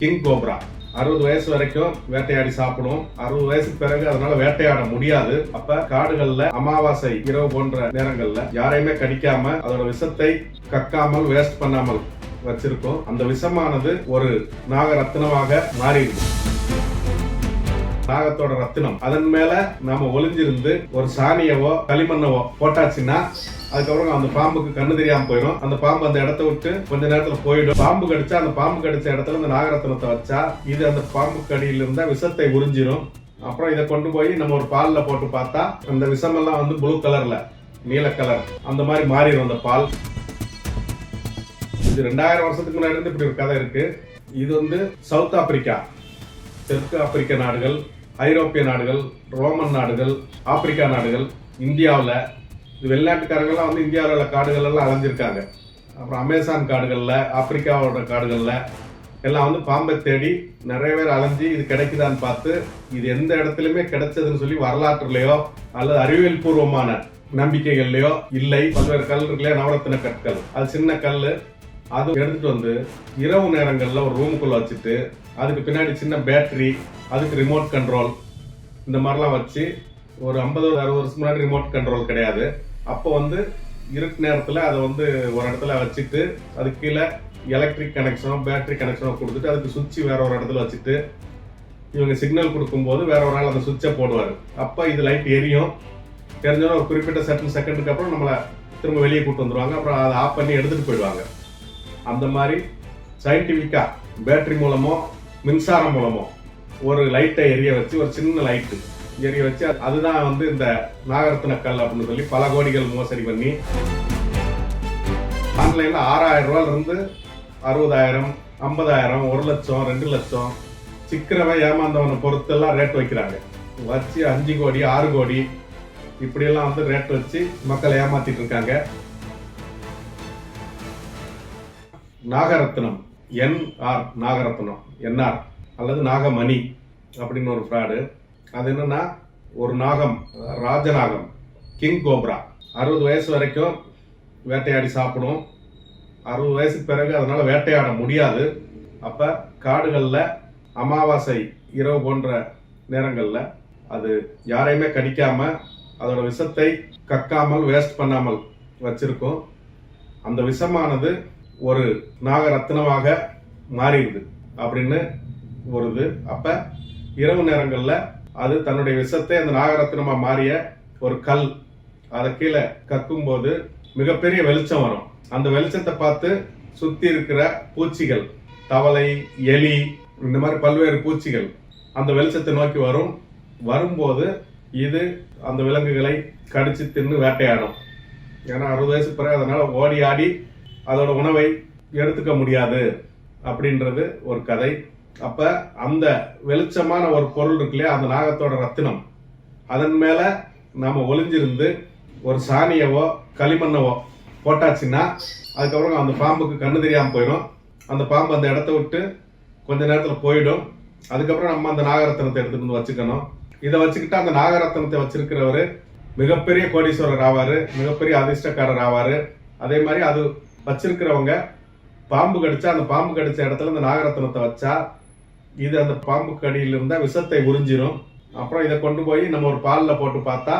King cobra 60 வயசு வரைக்கும் வேட்டையாடி சாப்பிடும். 60 வயசுக்கு பிறகு அதனால வேட்டையாட முடியாது. அப்ப காடுகள்ல அமாவாசை இரவு போன்ற நேரங்கள்ல யாரையுமே கடிக்காம அதோட விஷத்தை கக்காமல் வேஸ்ட் பண்ணாமல் வச்சிருக்கோம். அந்த விஷமானது ஒரு நாக ரத்தினமாக மாறிடுது. நாகத்தோட ரத்தினம் அதன் மேல நாம ஒளிஞ்சிருந்து ஒரு சாணியவோ களிமண்ணவோ போட்டாச்சுன்னா அதுக்கப்புறம் அந்த பாம்புக்கு கண்ணு தெரியாம போயிடும். அந்த பாம்பு அந்த இடத்த விட்டு கொஞ்ச நேரத்துல போயிடும். பாம்பு கடிச்சா அந்த பாம்பு கடிச்ச இடத்துல இந்த நாகரத்தினத்தை வச்சா இது அந்த பாம்பு கடியில இருந்த விஷத்தை உறிஞ்சிரும். அப்புறம் இதை கொண்டு போய் நம்ம ஒரு பால்ல போட்டு பார்த்தா அந்த விஷமெல்லாம் வந்து ப்ளூ கலர்ல நீல கலர் அந்த மாதிரி மாறிடும் அந்த பால். இது 2000 வருஷத்துக்கு முன்னாடி இருந்து இப்படி ஒரு கதை இருக்கு. இது வந்து சவுத் ஆப்பிரிக்கா, தெற்கு ஆப்பிரிக்க நாடுகள், ஐரோப்பிய நாடுகள், ரோமன் நாடுகள், ஆப்பிரிக்கா நாடுகள், இந்தியாவில் இது வெளிநாட்டுக்காரங்கெல்லாம் வந்து இந்தியாவில் உள்ள காடுகள் எல்லாம் அலைஞ்சிருக்காங்க. அப்புறம் அமேசான் காடுகளில், ஆப்பிரிக்காவோட காடுகளில் எல்லாம் வந்து பாம்பை தேடி நிறைய பேர் அலைஞ்சி இது கிடைக்குதான்னு பார்த்து இது எந்த இடத்துலையுமே கிடைச்சதுன்னு சொல்லி வரலாற்றுலையோ அல்லது அறிவியல் பூர்வமான நம்பிக்கைகள்லையோ இல்லை. பல்வேறு கல் இருக்குல்லையா, நவரத்தின கற்கள், அது சின்ன கல், அது எடுத்துட்டு வந்து இரவு நேரங்களில் ஒரு ரூமுக்குள்ள வச்சுட்டு அதுக்கு பின்னாடி சின்ன பேட்டரி, அதுக்கு ரிமோட் கண்ட்ரோல் இந்த மாதிரிலாம் வச்சு ஒரு 50-60 வருஷம் முன்னாடி ரிமோட் கண்ட்ரோல் கிடையாது. அப்போ வந்து இருட்டு நேரத்தில் அதை வந்து ஒரு இடத்துல வச்சுட்டு அதுக்கு கீழே எலக்ட்ரிக் கனெக்ஷனோ பேட்டரி கனெக்ஷனோ கொடுத்துட்டு அதுக்கு சுவிட்ச் வேற ஒரு இடத்துல வச்சுட்டு இவங்க சிக்னல் கொடுக்கும்போது வேற ஒரு ஆள் அந்த சுவிட்சை போடுவார். அப்போ இது லைட் எரியும். தெரிஞ்சோன்னா ஒரு குறிப்பிட்ட செகண்டுக்கு அப்புறம் நம்மளை திரும்ப வெளியே கூட்டு வந்துடுவாங்க. அப்புறம் அதை ஆஃப் பண்ணி எடுத்துகிட்டு போயிடுவாங்க. அந்த மாதிரி சயின்டிஃபிக்கா பேட்டரி மூலமோ மின்சாரம் மூலமோ ஒரு லைட்டை எரிய வச்சு, ஒரு சின்ன லைட்டு எரிய வச்சு அதுதான் வந்து இந்த நாகரத்தின கல் அப்படின்னு சொல்லி பல கோடிகள் மோசடி பண்ணி ஆன்லைன்ல 6000 ரூபாயில இருந்து 60,000, 50,000, 1 லட்சம், 2 லட்சம் சிக்கிறவன் ஏமாந்தவனை பொறுத்தெல்லாம் ரேட் வைக்கிறாங்க. வச்சு 5 கோடி 6 கோடி இப்படியெல்லாம் வந்து ரேட் வச்சு மக்களை ஏமாத்திட்டு இருக்காங்க. நாகரத்னம் NR நாகரத்னம் NR அல்லது நாகமணி அப்படின்னு ஒரு ஃப்ராடு. அது என்னன்னா ஒரு நாகம், ராஜநாகம், கிங் கோப்ரா 60 வயசு வரைக்கும் வேட்டையாடி சாப்பிடும். 60 வயசுக்கு பிறகு அதனால வேட்டையாட முடியாது. அப்ப காடுகள்ல அமாவாசை இரவு போன்ற நேரங்கள்ல அது யாரையுமே கடிக்காம அதோட விஷத்தை கக்காமல் வேஸ்ட் பண்ணாமல் வச்சிருக்கும். அந்த விஷமானது ஒரு நாக ரத்தினமாக மாறிடுது அப்படின்னு வருது. அப்ப இரவு நேரங்கள்ல அது தன்னுடைய விஷத்தை அந்த நாகரத்தினமா மாறிய ஒரு கல் அதை கீழே கக்கும் போது மிகப்பெரிய வெளிச்சம் வரும். அந்த வெளிச்சத்தை பார்த்து சுத்தி இருக்கிற பூச்சிகள், தவளை, எலி, இந்த மாதிரி பல்வேறு பூச்சிகள் அந்த வெளிச்சத்தை நோக்கி வரும். வரும்போது இது அந்த விலங்குகளை கடிச்சு தின்னு வேட்டையாடும். ஏன்னா 60 வயசு பிறகு அதனால ஓடி ஆடி அதோட உணவை எடுத்துக்க முடியாது அப்படின்றது ஒரு கதை. அப்ப அந்த வெளிச்சமான ஒரு பொருள் இருக்கு இல்லையா, அந்த நாகத்தோட ரத்தினம் அதன் மேல நாம ஒளிஞ்சிருந்து ஒரு சாணியவோ களிமண்ணவோ போட்டாச்சுன்னா அதுக்கப்புறம் அந்த பாம்புக்கு கண்ணு தெரியாம போயிடும். அந்த பாம்பு அந்த இடத்த விட்டு கொஞ்ச நேரத்துல போயிடும். அதுக்கப்புறம் நம்ம அந்த நாகரத்தினத்தை எடுத்துட்டு வந்து வச்சுக்கணும். இதை வச்சுக்கிட்டு அந்த நாகரத்தினத்தை வச்சிருக்கிறவரு மிகப்பெரிய கோடீஸ்வரர் ஆவாரு, மிகப்பெரிய அதிர்ஷ்டக்காரர் ஆவாரு. அதே மாதிரி அது வச்சிருக்கிறவங்க பாம்பு கடிச்சா அந்த பாம்பு கடிச்ச இடத்துல இந்த நாகரத்தினத்தை வச்சா இது அந்த பாம்பு கடியில இருந்த விஷத்தை உறிஞ்சிரும். அப்புறம் இதை கொண்டு போய் நம்ம ஒரு பால்ல போட்டு பார்த்தா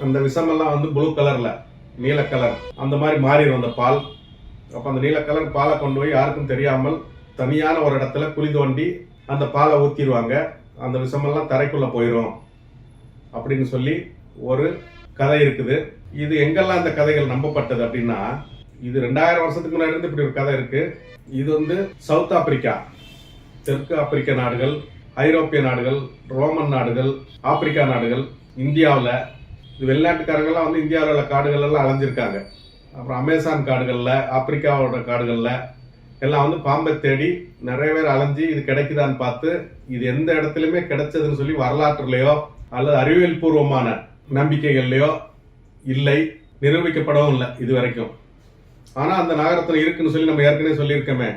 அந்த விஷமெல்லாம் வந்து ப்ளூ கலர்ல நீல கலர் அந்த மாதிரி மாறிடும் அந்த பால். அப்ப அந்த நீல கலர் பாலை கொண்டு போய் யாருக்கும் தெரியாமல் தனியான ஒரு இடத்துல குழி தோண்டி அந்த பாலை ஊத்திடுவாங்க. அந்த விஷமெல்லாம் தரைக்குள்ள போயிடும் அப்படின்னு சொல்லி ஒரு கதை இருக்குது. இது எங்கெல்லாம் இந்த கதைகள் நம்பப்பட்டது அப்படின்னா இது 2000 வருஷத்துக்கு முன்னாடி இருந்து இப்படி ஒரு கதை இருக்கு. இது வந்து சவுத் ஆப்பிரிக்கா, தெற்கு ஆப்பிரிக்க நாடுகள், ஐரோப்பிய நாடுகள், ரோமன் நாடுகள், ஆப்பிரிக்கா நாடுகள், இந்தியாவில் இது வெளிநாட்டுக்காரங்கெல்லாம் வந்து இந்தியாவில் உள்ள காடுகள் எல்லாம் அலைஞ்சிருக்காங்க. அப்புறம் அமேசான் காடுகளில், ஆப்பிரிக்காவோட காடுகளில் எல்லாம் வந்து பாம்பை தேடி நிறைய பேர் அலைஞ்சி இது கிடைக்குதான்னு பார்த்து இது எந்த இடத்துலையுமே கிடைச்சதுன்னு சொல்லி வரலாற்றுலையோ அல்லது அறிவியல் பூர்வமான நம்பிக்கைகள்லையோ இல்லை, நிரூபிக்கப்படவும் இல்லை இது வரைக்கும். ஆனா அந்த நாகரத்தினம் இருக்குன்னு சொல்லி நம்ம ஏற்கனவே சொல்லியிருக்கோமே.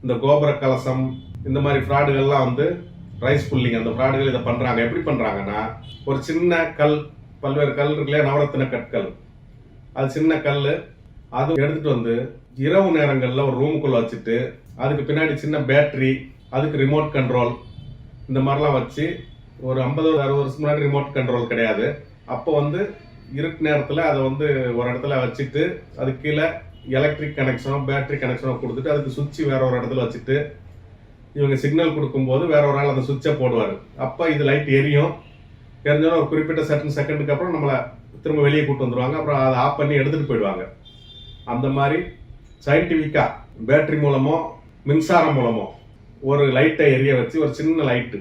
இந்த கோபுர கலசம் இந்த மாதிரி ஃப்ராடுகள்லாம் வந்து ரைஸ் புல்லிங் அந்த ஃப்ராடுகள் இதை பண்றாங்க. எப்படி பண்றாங்கன்னா ஒரு சின்ன கல், பல்வேறு கல் இருக்குல்லையா, நவரத்தின கற்கள், அது சின்ன கல், அது எடுத்துட்டு வந்து இரவு நேரங்கள்ல ஒரு ரூமுக்குள்ள வச்சுட்டு அதுக்கு பின்னாடி சின்ன பேட்டரி, அதுக்கு ரிமோட் கண்ட்ரோல், இந்த மாதிரிலாம் வச்சு ஒரு 50-60 வருஷம் முன்னாடி ரிமோட் கண்ட்ரோல் கிடையாது. அப்போ வந்து இருட்டு நேரத்தில் அதை வந்து ஒரு இடத்துல வச்சுட்டு அது கீழே எலக்ட்ரிக் கனெக்ஷனோ பேட்டரி கனெக்ஷனோ கொடுத்துட்டு அதுக்கு சுவிட்ச் வேற ஒரு இடத்துல வச்சுட்டு இவங்க சிக்னல் கொடுக்கும்போது வேற ஒரு ஆள் அந்த சுவிட்சை போடுவார். அப்போ இது லைட் எரியும். எரிஞ்சோன்னா ஒரு குறிப்பிட்ட செகண்டுக்கு அப்புறம் நம்மளை திரும்ப வெளியே கூட்டு வந்துடுவாங்க. அப்புறம் அதை ஆஃப் பண்ணி எடுத்துகிட்டு போயிடுவாங்க. அந்த மாதிரி சயின்டிஃபிக்காக பேட்டரி மூலமோ மின்சாரம் மூலமோ ஒரு லைட்டை எரிய வச்சு, ஒரு சின்ன லைட்டு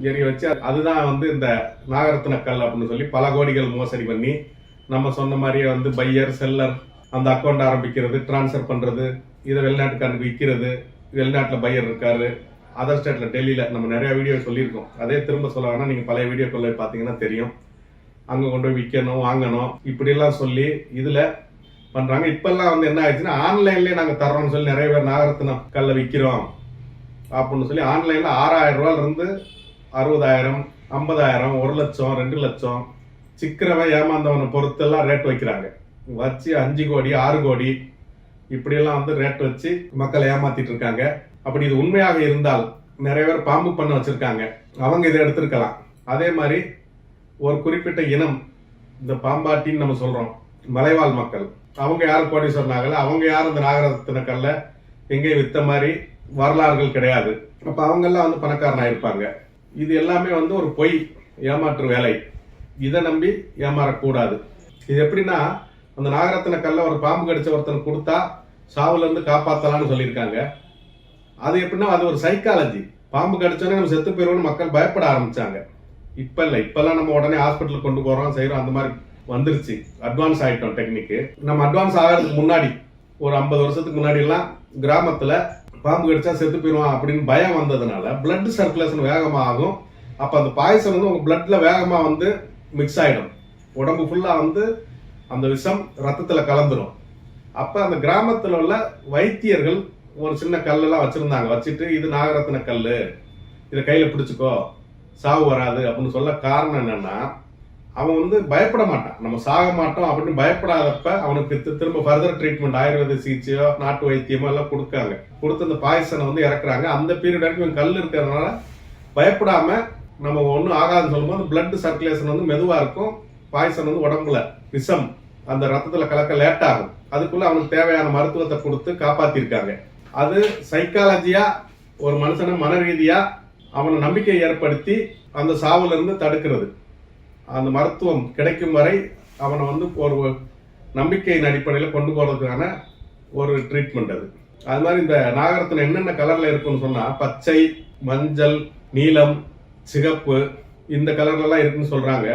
எரிய வச்சு, அதுதான் வந்து இந்த நாகரத்ன கல் அப்படின்னு சொல்லி பல கோடிகள் மோசடி பண்ணி நம்ம சொன்ன மாதிரியே வந்து பையர் செல்லர் அந்த அக்கௌண்ட் ஆரம்பிக்கிறது, டிரான்ஸ்ஃபர் பண்ணுறது, இதை வெளிநாட்டுக்காரனுக்கு விற்கிறது. வெளிநாட்டில் பையர் இருக்காரு, அதர் ஸ்டேட்டில் டெல்லியில் நம்ம நிறைய வீடியோ சொல்லியிருக்கோம். அதே திரும்ப சொல்ல வேணா, நீங்கள் பழைய வீடியோக்குள்ள பார்த்தீங்கன்னா தெரியும். அங்கே கொண்டு போய் விற்கணும், வாங்கணும், இப்படிலாம் சொல்லி இதில் பண்ணுறாங்க. இப்பெல்லாம் வந்து என்ன ஆயிடுச்சுன்னா ஆன்லைன்லேயே நாங்கள் தர்றோம்னு சொல்லி நிறைய பேர் நாகரத்ன கல்லை விற்கிறோம் அப்படின்னு சொல்லி ஆன்லைனில் 6000 ரூபாயிலிருந்து 60,000, 50,000, 1 லட்சம், 2 லட்சம் சிக்கிறவன் ஏமாந்தவனை பொறுத்தெல்லாம் ரேட் வைக்கிறாங்க. வச்சு 5 கோடி 6 கோடி இப்படியெல்லாம் வந்து ரேட் வச்சு மக்களை ஏமாத்திட்டு இருக்காங்க. அப்படி இது உண்மையாக இருந்தால் நிறைய பேர் பாம்பு பண்ண வச்சிருக்காங்க, அவங்க இதை எடுத்திருக்கலாம். அதே மாதிரி ஒரு குறிப்பிட்ட இனம், இந்த பாம்பாட்டின்னு நம்ம சொல்றோம், மலைவாழ் மக்கள், அவங்க யாரும் கோடீஸ்வரன் ஆகல, அவங்க யாரும் இந்த நாகரத்ன கல்லை எங்கேயும் வித்த மாதிரி வரலாறுகள் கிடையாது. அப்ப அவங்க எல்லாம் வந்து பணக்காரன் ஆயிருப்பாங்க. இது எல்லாமே வந்து ஒரு பொய் ஏமாற்று வேலை. இதை நம்பி ஏமாறக்கூடாது. இது எப்படின்னா, அந்த நாகரத்ன கல்லை ஒரு பாம்பு கடிச்ச ஒருத்தன் கொடுத்தா சாவுல இருந்து காப்பாத்தலாம்னு சொல்லியிருக்காங்க. அது எப்படின்னா, அது ஒரு சைக்காலஜி. பாம்பு கடிச்சோன்னே நம்ம செத்து போயிடுவோம்னு மக்கள் பயப்பட ஆரம்பிச்சாங்க. இப்ப இல்லை, இப்பெல்லாம் நம்ம உடனே ஹாஸ்பிட்டலுக்கு கொண்டு போறோம், செய்யறோம், அந்த மாதிரி வந்துருச்சு. அட்வான்ஸ் ஆயிட்டோம் டெக்னிக்கு. நம்ம அட்வான்ஸ் ஆகிறதுக்கு முன்னாடி ஒரு 50 வருஷத்துக்கு முன்னாடி எல்லாம் கிராமத்துல பாம்பு கடிச்சா செத்து போயிடுவான் அப்படின்னு பயம் வந்ததுனால பிளட் சர்க்குலேஷன் வேகமா ஆகும். அப்ப அந்த பாய்சன் வந்து உங்க பிளட்ல வேகமா வந்து மிக்ஸ் ஆயிடும், உடம்பு ஃபுல்லா வந்து அந்த விஷம் ரத்தத்துல கலந்துரும். அப்ப அந்த கிராமத்துல உள்ள வைத்தியர்கள் ஒரு சின்ன கல்லெல்லாம் வச்சிருந்தாங்க. வச்சுட்டு இது நாகரத்ன கல்லு, இதை கையில பிடிச்சுக்கோ, சாவு வராது அப்படின்னு சொல்ல காரணம் என்னன்னா, அவன் வந்து பயப்பட மாட்டான், நம்ம சாக மாட்டோம் அப்படின்னு பயப்படாதப்ப அவனுக்கு திரும்ப ஃபர்தர் ட்ரீட்மெண்ட், ஆயுர்வேத சிகிச்சையோ நாட்டு வைத்தியமோ எல்லாம் கொடுக்காங்க. கொடுத்து அந்த பாய்சனை வந்து இறக்குறாங்க. அந்த பீரியட் வரைக்கும் கல் இருக்கிறதுனால பயப்படாம நம்ம ஒன்றும் ஆகாதுன்னு சொல்லும்போது பிளட் சர்க்குலேஷன் வந்து மெதுவா இருக்கும். பாய்சன் வந்து உடம்புல விஷம் அந்த ரத்தத்துல கலக்க லேட் ஆகும். அதுக்குள்ள அவனுக்கு தேவையான மருத்துவத்தை கொடுத்து காப்பாத்திருக்காங்க. அது சைக்காலஜியா ஒரு மனுஷனை மன ரீதியா அவனை நம்பிக்கை ஏற்படுத்தி அந்த சாவுல இருந்து தடுக்கிறது. அந்த மருத்துவம் கிடைக்கும் வரை அவனை வந்து ஒரு நம்பிக்கையின் அடிப்படையில் கொண்டு போறதுக்கான ஒரு ட்ரீட்மெண்ட் அது. அது மாதிரி இந்த நாகரத்ன என்னென்ன கலர்ல இருக்குன்னு சொன்னா, பச்சை, மஞ்சள், நீலம், சிகப்பு, இந்த கலர்ல எல்லாம் இருக்குன்னு சொல்றாங்க.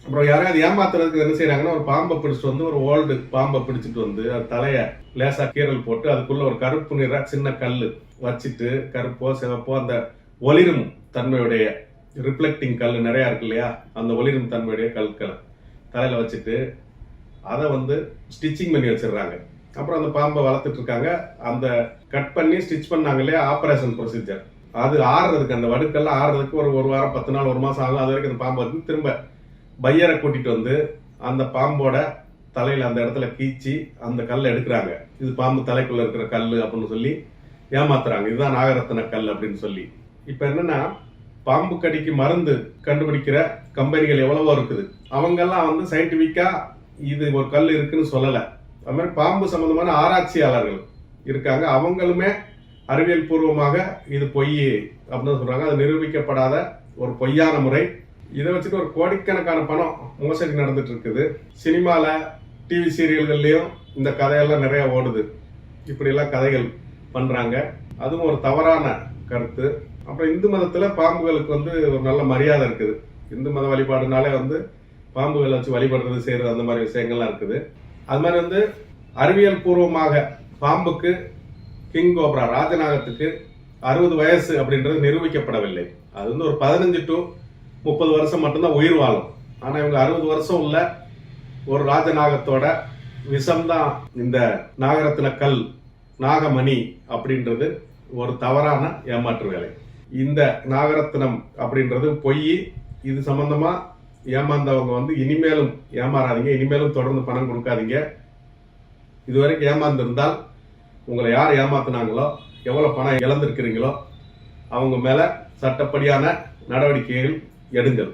அப்புறம் யாராவது ஏமாத்துறதுக்கு என்ன செய்யறாங்கன்னா, ஒரு பாம்பை பிடிச்சிட்டு வந்து, ஒரு ஓல்டு பாம்பை பிடிச்சிட்டு வந்து அது தலைய லேசா கீரல் போட்டு அதுக்குள்ள ஒரு கருப்பு நிற சின்ன கல் வச்சுட்டு, கருப்போ சிவப்போ அந்த ஒளிரும் தன்மையுடைய ரிஃப்ளெக்டிங் கல் நிறைய இருக்கு இல்லையா, அந்த ஒளிரும் தன்மையுடைய கற்களை தலையில வச்சுட்டு அதை வந்து ஸ்டிச்சிங் பண்ணி வச்சிடுறாங்க. அப்புறம் அந்த பாம்பை வளர்த்துட்டு இருக்காங்க. அந்த கட் பண்ணி ஸ்டிச் பண்ணாங்க இல்லையா, ஆபரேஷன் ப்ரொசீஜர், அது ஆறுறதுக்கு, அந்த வடுக்கெல்லாம் ஆறுறதுக்கு ஒரு வாரம் 10 நாள் 1 மாசம் ஆகும். அது வரைக்கும் அந்த பாம்பை வந்து திரும்ப பையரை கூட்டிட்டு வந்து அந்த பாம்போட தலையில அந்த இடத்துல கீச்சி அந்த கல்லை எடுக்கிறாங்க. இது பாம்பு தலைக்குள்ள இருக்கிற கல் அப்படின்னு சொல்லி ஏமாத்துறாங்க. இதுதான் நாகரத்ன கல் அப்படின்னு சொல்லி. இப்ப என்னன்னா, பாம்பு கடிக்கு மருந்து கண்டுபிடிக்கிற கம்பெனிகள் எவ்வளவோ இருக்குது. அவங்கெல்லாம் வந்து சயின்டிபிக்கா இது ஒரு கல் இருக்குன்னு சொல்லல. அது மாதிரி பாம்பு சம்பந்தமான ஆராய்ச்சியாளர்கள் இருக்காங்க. அவங்களுமே அறிவியல் பூர்வமாக இது பொய் அப்படின்னு சொல்றாங்க. அது நிரூபிக்கப்படாத ஒரு பொய்யான முறை. இதை வச்சுட்டு ஒரு கோடிக்கணக்கான பணம் மோசடி நடந்துட்டு இருக்குது. சினிமால, டிவி சீரியல்கள்லயும் இந்த கதையெல்லாம் நிறைய ஓடுது. இப்படி எல்லாம் கதைகள் பண்றாங்க. அதுவும் ஒரு தவறான கருத்து. அப்புறம் இந்து மதத்துல பாம்புகளுக்கு வந்து ஒரு நல்ல மரியாதை இருக்குது. இந்து மத வழிபாடுனாலே வந்து பாம்புகளை வச்சு வழிபடுறது, செய்யறது, அந்த மாதிரி விஷயங்கள்லாம் இருக்குது. அது மாதிரி வந்து அறிவியல் பூர்வமாக பாம்புக்கு, கிங் கோப்ரா ராஜநாகத்துக்கு 60 வயசு அப்படின்றது நிரூபிக்கப்படவில்லை. அது வந்து ஒரு 15 to 30 வருஷம் மட்டும்தான் உயிர் வாழும். ஆனா இவங்க 60 வருஷம் உள்ள ஒரு ராஜநாகத்தோட விஷம்தான் இந்த நாகரத்ன கல், நாகமணி அப்படின்றது ஒரு தவறான ஏமாற்று வேலை. இந்த நாகரத்னம் அப்படின்றது பொய். இது சம்பந்தமா ஏமாந்தவங்க வந்து இனிமேலும் ஏமாறாதீங்க, இனிமேலும் தொடர்ந்து பணம் கொடுக்காதீங்க. இதுவரைக்கும் ஏமாந்திருந்தால் உங்களை யார் ஏமாத்தினாங்களோ எவ்வளவு பணம் இழந்திருக்கிறீங்களோ அவங்க மேல சட்டப்படியான நடவடிக்கைகள் எடுங்கள்.